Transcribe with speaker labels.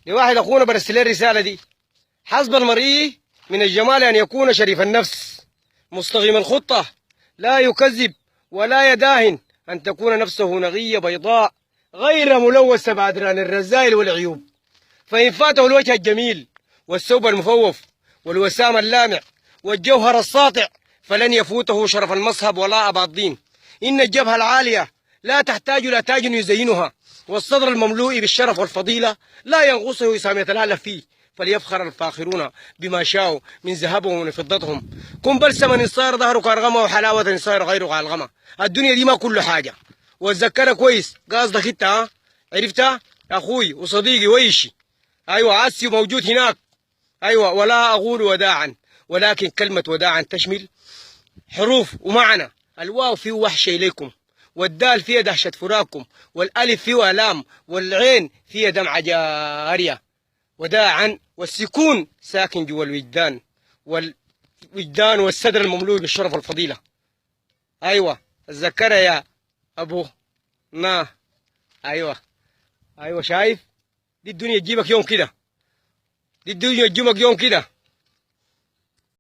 Speaker 1: لواحد أخونا برسل لي الرسالة دي: حسب المرئي من الجمال أن يكون شريف النفس مستقيم الخطة، لا يكذب ولا يداهن، أن تكون نفسه نقية بيضاء غير ملوثة بأدران الرذائل والعيوب، فإن فاته الوجه الجميل والثوب المفوف والوسام اللامع والجوهر الساطع فلن يفوته شرف المصهب ولا أبا الدين. إن الجبهة العالية لا تحتاج إلى تاج يزينها، والصدر المملوء بالشرف والفضيلة لا ينقصه وسام يتلهلف فيه، فليفخر الفاخرون بما شاءوا من ذهبهم ومن فضتهم. كن بلسما إن صار ظهرك أرغمة، وحلاوة إن صار غيرك علغمة. الدنيا دي ما كل حاجة، واتذكرها كويس قصدك انت، ها عرفتها يا اخوي وصديقي ويشي. ايوه عسي موجود هناك. ايوه ولا اقول وداعا، ولكن كلمة وداعا تشمل حروف ومعنى. الواو فيه وحشة إليكم، والدال فيها دهشة فراقكم، والألف فيه آلام، والعين فيها دمعة جارية. وداعا والسكون ساكن جوا الوجدان، والوجدان والصدر المملوء بالشرف والفضيلة. أيوة اتذكرها يا أبو نا. أيوة أيوة شايف، دي الدنيا تجيبك يوم كده، دي الدنيا تجيبك يوم كده.